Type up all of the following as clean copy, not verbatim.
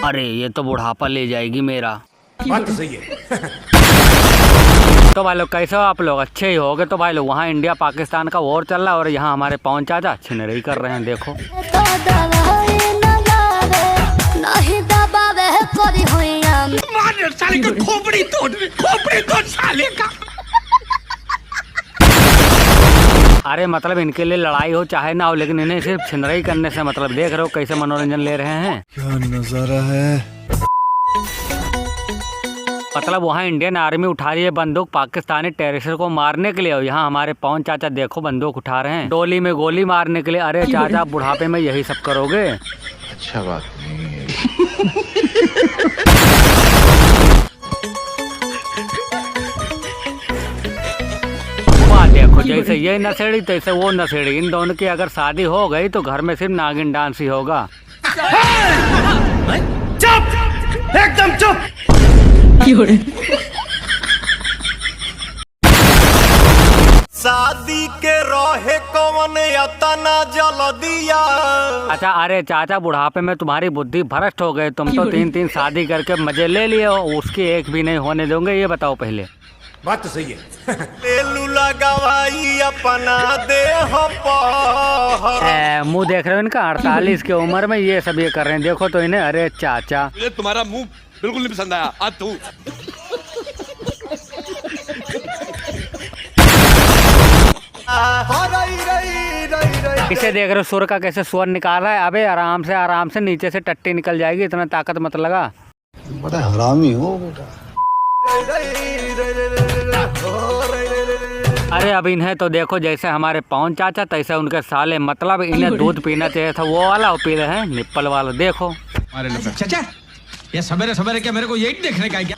अरे ये तो बुढ़ापा ले जाएगी मेरा। बात तो सही है। तो भाई लोग कैसे हो आप लोग? अच्छे ही होगे। तो भाई लोग वहाँ इंडिया पाकिस्तान का वॉर चल रहा है और यहाँ हमारे पवन चाचा छिनरई कर रहे हैं। देखो साले का खोपड़ी तोड़ साले का। अरे मतलब इनके लिए लड़ाई हो चाहे ना हो, लेकिन इन्हें सिर्फ छिनरई करने से मतलब। देख रहे हो कैसे मनोरंजन ले रहे हैं। क्या नजारा है। मतलब वहाँ इंडियन आर्मी उठा रही है बंदूक पाकिस्तानी टेररिस्ट को मारने के लिए, और यहाँ हमारे पवन चाचा देखो बंदूक उठा रहे हैं डोली में गोली मारने के लिए। अरे चाचा बुढ़ापे में यही सब करोगे? अच्छा बात नहीं है। देखो जैसे ये नशेड़ी तैसे वो नशेड़ी, इन दोनों की अगर शादी हो गई तो घर में सिर्फ नागिन डांस ही होगा। चुप, एकदम चुप। शादी के रोहे कौन अतना जल दिया। अच्छा अरे चाचा बुढ़ापे में तुम्हारी बुद्धि भ्रष्ट हो गई। तुम तो 3-3 शादी करके मजे ले लिए हो, उसकी एक भी नहीं होने दोगे? ये बताओ पहले। बात तो सही है। तेलू लगावाई अपना दे मुँह देख रहे हो इनका? 48 की उम्र में ये सब ये कर रहे हैं। देखो तो इन्हें। अरे चाचा तुम्हारा मुंह बिल्कुल नहीं पसंद आया। आज तू इसे देख रहे हो सुर का कैसे स्वर निकाल रहा है। अबे आराम से नीचे से टट्टी निकल जाएगी, इतना ताकत मत लगा। बड़ा हरामी हो बेटा। अरे अब इन्हें तो देखो जैसे हमारे पवन चाचा तैसे उनके साले। मतलब इन्हें दूध पीना चाहिए था वो वाला, वो पी रहे हैं निप्पल वाला। देखो चाचा ये सवेरे सवेरे क्या मेरे को यही देखने का है क्या?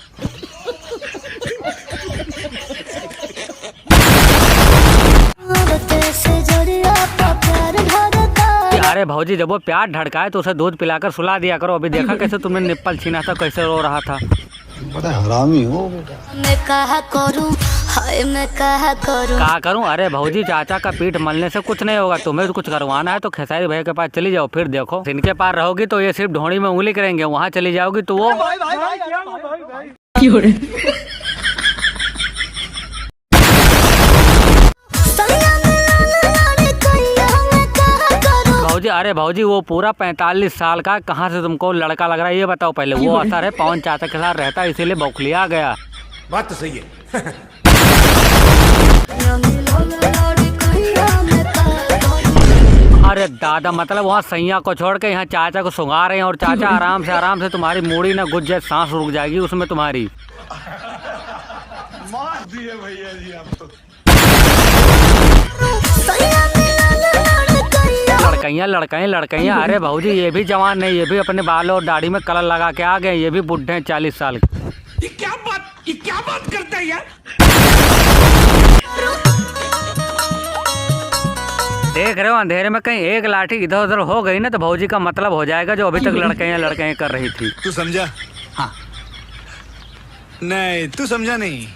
अरे भौजी जब वो प्यार ढड़काए तो उसे दूध पिलाकर सुला दिया करो। अभी देखा कैसे तुमने निप्पल छीना था, कैसे रो रहा था। बड़ा हरामी हो बेटा। मैं कहा करूं। अरे भौजी चाचा का पीठ मलने से कुछ नहीं होगा। तुम्हें तो कुछ करवाना है तो खेसारी भैया के पास चली जाओ। फिर देखो इनके पास रहोगी तो ये सिर्फ ढोंडी में उंगली करेंगे, वहाँ चली जाओगी तो वो भौजी। अरे भौजी वो पूरा 45 साल का, कहाँ से तुमको लड़का लग रहा है ये बताओ पहले। वो असर है पवन चाचा के साथ रहता है इसीलिए बौखलिया गया। बात तो सही है। अरे दादा मतलब वहाँ सैया को छोड़ के यहाँ चाचा को सुंगा रहे हैं, और चाचा आराम से तुम्हारी मूड़ी ना गुज जाए, सांस रुक जाएगी उसमें तुम्हारी। मार दिए भैया जी आप तो। लड़कइयाँ। अरे भौजी ये भी जवान नहीं, ये भी अपने बालों और दाढ़ी में कलर लगा के आ गए। ये भी बुढ़े हैं 40 साल के। ये क्या बात करता है यार। देख रहे हो अंधेरे में कहीं एक लाठी इधर उधर हो गई ना तो भौजी का मतलब हो जाएगा जो अभी तक लड़कइयाँ कर रही थी। तू समझा? हाँ। नहीं तू समझा नहीं।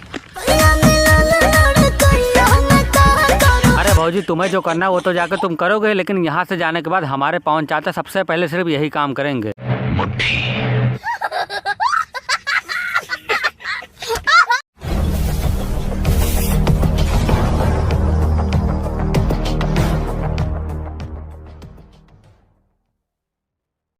अरे भौजी तुम्हें जो करना है वो तो जाकर तुम करोगे, लेकिन यहाँ से जाने के बाद हमारे पवन चाचा सबसे पहले सिर्फ यही काम करेंगे। मुट्ठी